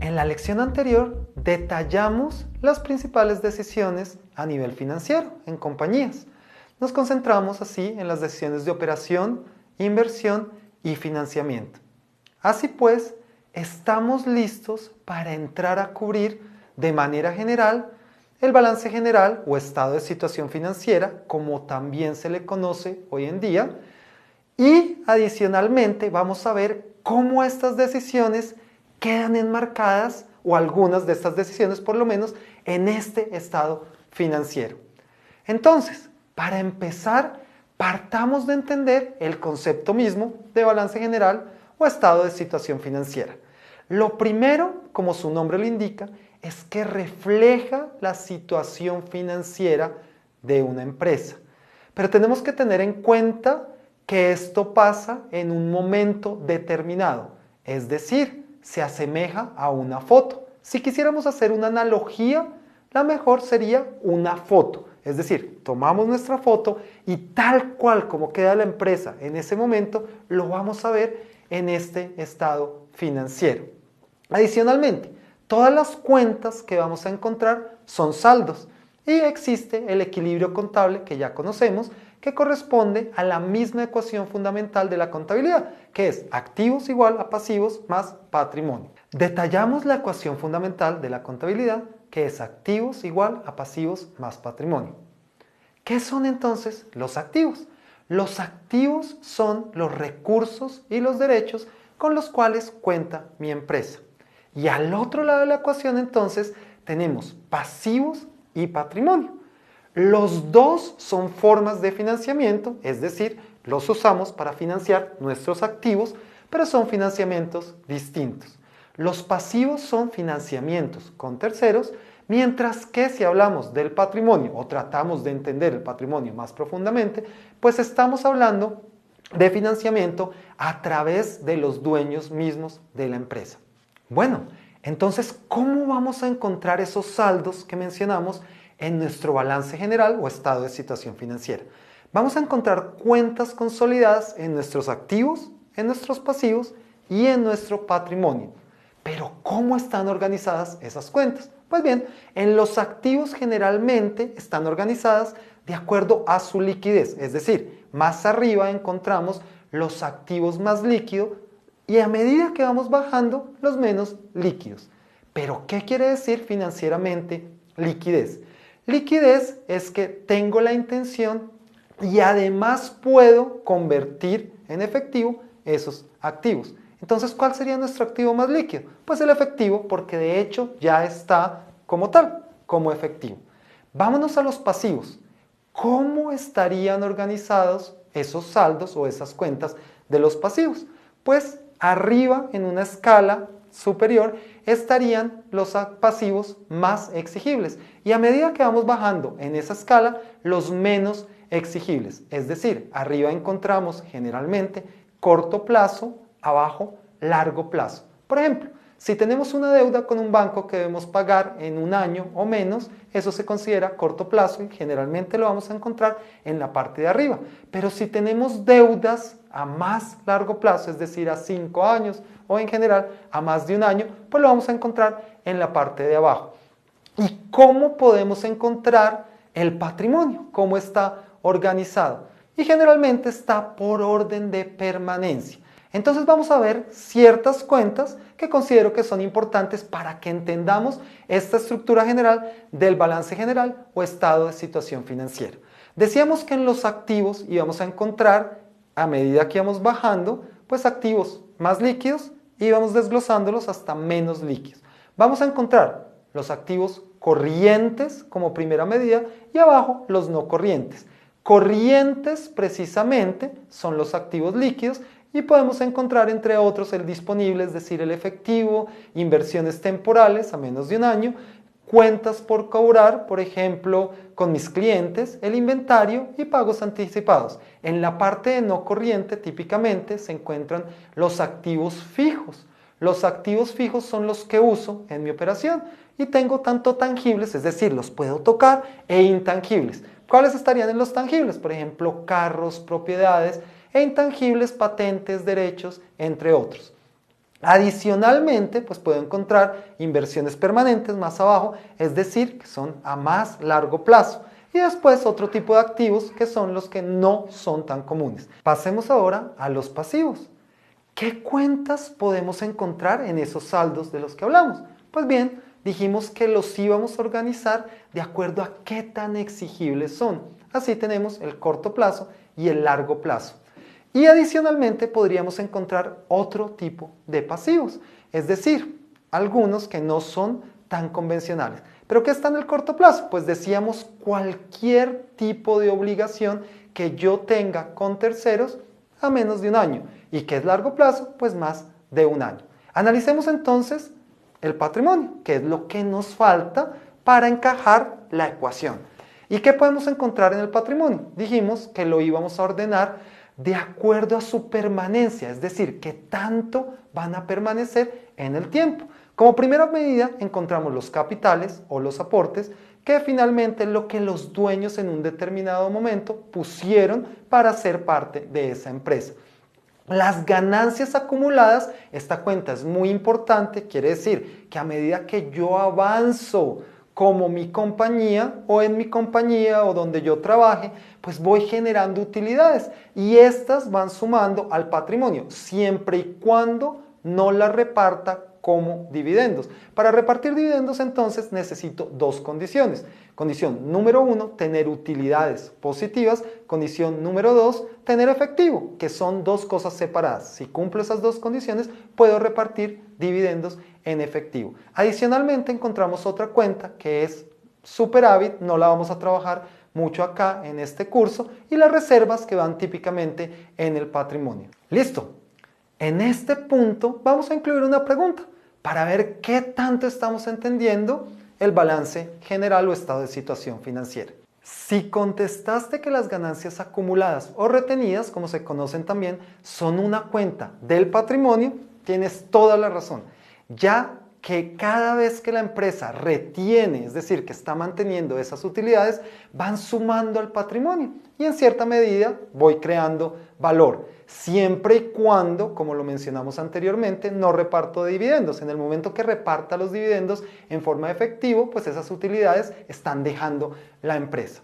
En la lección anterior detallamos las principales decisiones a nivel financiero en compañías. Nos concentramos así en las decisiones de operación, inversión y financiamiento. Así pues, estamos listos para entrar a cubrir de manera general el balance general o estado de situación financiera, como también se le conoce hoy en día, y adicionalmente vamos a ver cómo estas decisiones quedan enmarcadas, o algunas de estas decisiones por lo menos, en este estado financiero. Entonces, para empezar, partamos de entender el concepto mismo de balance general o estado de situación financiera. Lo primero, como su nombre lo indica, es que refleja la situación financiera de una empresa. Pero tenemos que tener en cuenta que esto pasa en un momento determinado, es decir, se asemeja a una foto. Si quisiéramos hacer una analogía, la mejor sería una foto. Es decir, tomamos nuestra foto y tal cual como queda la empresa en ese momento, lo vamos a ver en este estado financiero. Adicionalmente, todas las cuentas que vamos a encontrar son saldos y existe el equilibrio contable que ya conocemos, que corresponde a la misma ecuación fundamental de la contabilidad, que es activos igual a pasivos más patrimonio. Detallamos la ecuación fundamental de la contabilidad, que es activos igual a pasivos más patrimonio. ¿Qué son entonces los activos? Los activos son los recursos y los derechos con los cuales cuenta mi empresa. Y al otro lado de la ecuación entonces tenemos pasivos y patrimonio. Los dos son formas de financiamiento, es decir, los usamos para financiar nuestros activos, pero son financiamientos distintos. Los pasivos son financiamientos con terceros, mientras que si hablamos del patrimonio o tratamos de entender el patrimonio más profundamente, pues estamos hablando de financiamiento a través de los dueños mismos de la empresa. Bueno, entonces, ¿cómo vamos a encontrar esos saldos que mencionamos en nuestro balance general o estado de situación financiera? Vamos a encontrar cuentas consolidadas en nuestros activos, en nuestros pasivos y en nuestro patrimonio. Pero ¿cómo están organizadas esas cuentas? Pues bien, en los activos generalmente están organizadas de acuerdo a su liquidez, es decir, más arriba encontramos los activos más líquidos y a medida que vamos bajando, los menos líquidos. ¿Pero qué quiere decir financieramente liquidez? Liquidez es que tengo la intención y además puedo convertir en efectivo esos activos. Entonces, ¿cuál sería nuestro activo más líquido? Pues el efectivo, porque de hecho ya está como tal, como efectivo. Vámonos a los pasivos. ¿Cómo estarían organizados esos saldos o esas cuentas de los pasivos? Pues arriba, en una escala superior, estarían los pasivos más exigibles. Y a medida que vamos bajando en esa escala, los menos exigibles. Es decir, arriba encontramos generalmente corto plazo, abajo largo plazo. Por ejemplo, si tenemos una deuda con un banco que debemos pagar en un año o menos, eso se considera corto plazo y generalmente lo vamos a encontrar en la parte de arriba. Pero si tenemos deudas a más largo plazo, es decir, a 5 años o en general a más de un año, pues lo vamos a encontrar en la parte de abajo. ¿Y cómo podemos encontrar el patrimonio? ¿Cómo está organizado? Y generalmente está por orden de permanencia. Entonces vamos a ver ciertas cuentas que considero que son importantes para que entendamos esta estructura general del balance general o estado de situación financiera. Decíamos que en los activos íbamos a encontrar, a medida que íbamos bajando, pues activos más líquidos y íbamos desglosándolos hasta menos líquidos. Vamos a encontrar los activos corrientes como primera medida y abajo los no corrientes. Corrientes precisamente son los activos líquidos y podemos encontrar entre otros el disponible, es decir, el efectivo, inversiones temporales a menos de un año, cuentas por cobrar, por ejemplo, con mis clientes, el inventario y pagos anticipados. En la parte de no corriente típicamente se encuentran los activos fijos. Los activos fijos son los que uso en mi operación y tengo tanto tangibles, es decir, los puedo tocar, e intangibles. ¿Cuáles estarían en los tangibles? Por ejemplo, carros, propiedades, e intangibles, patentes, derechos, entre otros. Adicionalmente, pues puedo encontrar inversiones permanentes más abajo, es decir, que son a más largo plazo. Y después otro tipo de activos que son los que no son tan comunes. Pasemos ahora a los pasivos. ¿Qué cuentas podemos encontrar en esos saldos de los que hablamos? Pues bien, dijimos que los íbamos a organizar de acuerdo a qué tan exigibles son. Así tenemos el corto plazo y el largo plazo. Y adicionalmente podríamos encontrar otro tipo de pasivos, es decir, algunos que no son tan convencionales. ¿Pero qué está en el corto plazo? Pues decíamos cualquier tipo de obligación que yo tenga con terceros a menos de un año. ¿Y qué es largo plazo? Pues más de un año. Analicemos entonces el patrimonio, que es lo que nos falta para encajar la ecuación. ¿Y qué podemos encontrar en el patrimonio? Dijimos que lo íbamos a ordenar de acuerdo a su permanencia, es decir, qué tanto van a permanecer en el tiempo. Como primera medida encontramos los capitales o los aportes, que finalmente es lo que los dueños en un determinado momento pusieron para ser parte de esa empresa. Las ganancias acumuladas, esta cuenta es muy importante, quiere decir que a medida que yo avanzo como mi compañía o en mi compañía o donde yo trabaje, pues voy generando utilidades y estas van sumando al patrimonio, siempre y cuando no las reparta como dividendos. Para repartir dividendos entonces necesito dos condiciones. Condición número 1, tener utilidades positivas. Condición número 2, tener efectivo, que son dos cosas separadas. Si cumplo esas dos condiciones, puedo repartir dividendos en efectivo. Adicionalmente encontramos otra cuenta que es superávit, no la vamos a trabajar mucho acá en este curso, y las reservas que van típicamente en el patrimonio. Listo. En este punto vamos a incluir una pregunta para ver qué tanto estamos entendiendo el balance general o estado de situación financiera. Si contestaste que las ganancias acumuladas o retenidas, como se conocen también, son una cuenta del patrimonio, tienes toda la razón, ya que cada vez que la empresa retiene, es decir, que está manteniendo esas utilidades, van sumando al patrimonio y en cierta medida voy creando valor, siempre y cuando, como lo mencionamos anteriormente, no reparto dividendos. En el momento que reparta los dividendos en forma de efectivo, pues esas utilidades están dejando la empresa.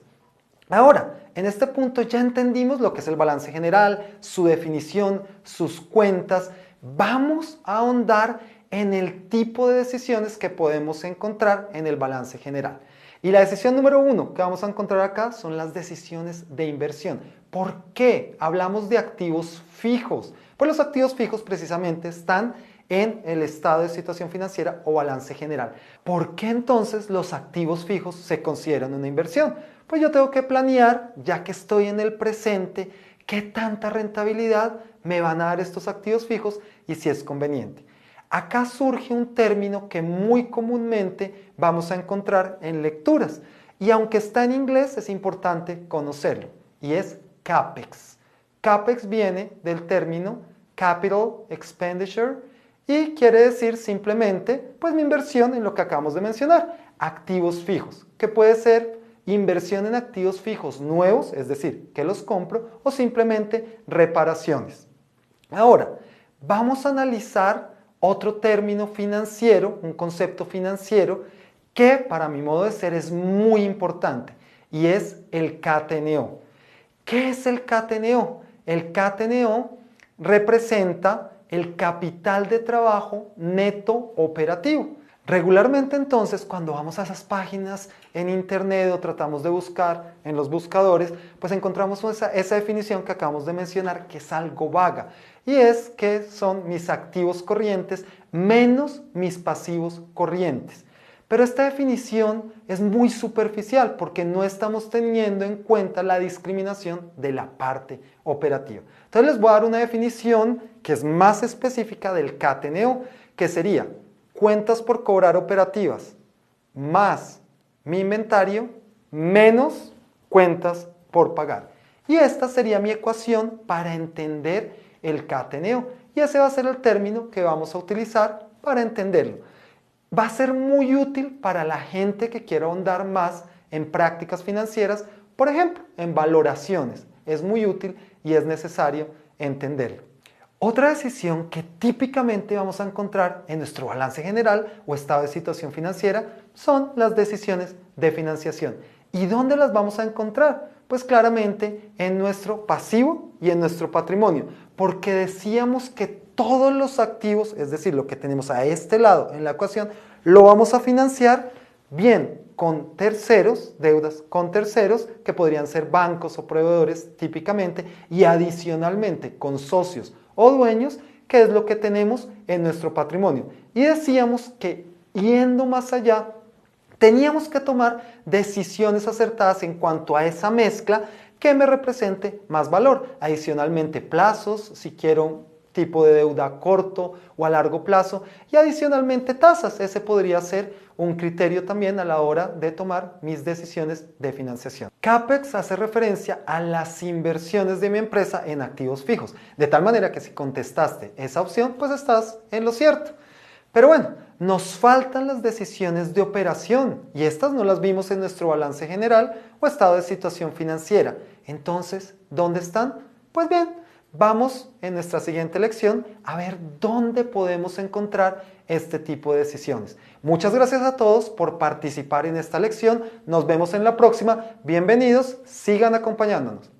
Ahora, en este punto ya entendimos lo que es el balance general, su definición, sus cuentas. Vamos a ahondar en el tipo de decisiones que podemos encontrar en el balance general. Y la decisión número 1 que vamos a encontrar acá son las decisiones de inversión. ¿Por qué hablamos de activos fijos? Pues los activos fijos precisamente están en el estado de situación financiera o balance general. ¿Por qué entonces los activos fijos se consideran una inversión? Pues yo tengo que planear, ya que estoy en el presente, qué tanta rentabilidad me van a dar estos activos fijos y si es conveniente. Acá surge un término que muy comúnmente vamos a encontrar en lecturas y aunque está en inglés es importante conocerlo y es CAPEX. CAPEX viene del término Capital Expenditure y quiere decir simplemente pues mi inversión en lo que acabamos de mencionar, activos fijos, que puede ser inversión en activos fijos nuevos, es decir, que los compro o simplemente reparaciones. Ahora, vamos a analizar otro término financiero, un concepto financiero que para mi modo de ser es muy importante y es el CATNO. ¿Qué es el CATNO? El CATNO representa el capital de trabajo neto operativo. Regularmente entonces cuando vamos a esas páginas en internet o tratamos de buscar en los buscadores, pues encontramos esa definición que acabamos de mencionar que es algo vaga y es que son mis activos corrientes menos mis pasivos corrientes. Pero esta definición es muy superficial porque no estamos teniendo en cuenta la discriminación de la parte operativa. Entonces les voy a dar una definición que es más específica del CATNO, que sería cuentas por cobrar operativas más mi inventario menos cuentas por pagar. Y esta sería mi ecuación para entender el CATNO. Y ese va a ser el término que vamos a utilizar para entenderlo. va a ser muy útil para la gente que quiera ahondar más en prácticas financieras, por ejemplo, en valoraciones. Es muy útil y es necesario entenderlo. Otra decisión que típicamente vamos a encontrar en nuestro balance general o estado de situación financiera son las decisiones de financiación. ¿Y dónde las vamos a encontrar? Pues claramente en nuestro pasivo y en nuestro patrimonio, porque decíamos que todos los activos, es decir, lo que tenemos a este lado en la ecuación, lo vamos a financiar bien con terceros, deudas con terceros, que podrían ser bancos o proveedores típicamente, y adicionalmente con socios o dueños, que es lo que tenemos en nuestro patrimonio. Y decíamos que yendo más allá, teníamos que tomar decisiones acertadas en cuanto a esa mezcla que me represente más valor. Adicionalmente plazos, si quiero tipo de deuda a corto o a largo plazo, y adicionalmente tasas. Ese podría ser un criterio también a la hora de tomar mis decisiones de financiación. CAPEX hace referencia a las inversiones de mi empresa en activos fijos, de tal manera que si contestaste esa opción, pues estás en lo cierto. Pero bueno, nos faltan las decisiones de operación y estas no las vimos en nuestro balance general o estado de situación financiera. Entonces, ¿dónde están? Pues bien, vamos en nuestra siguiente lección a ver dónde podemos encontrar este tipo de decisiones. Muchas gracias a todos por participar en esta lección. Nos vemos en la próxima. Bienvenidos, sigan acompañándonos.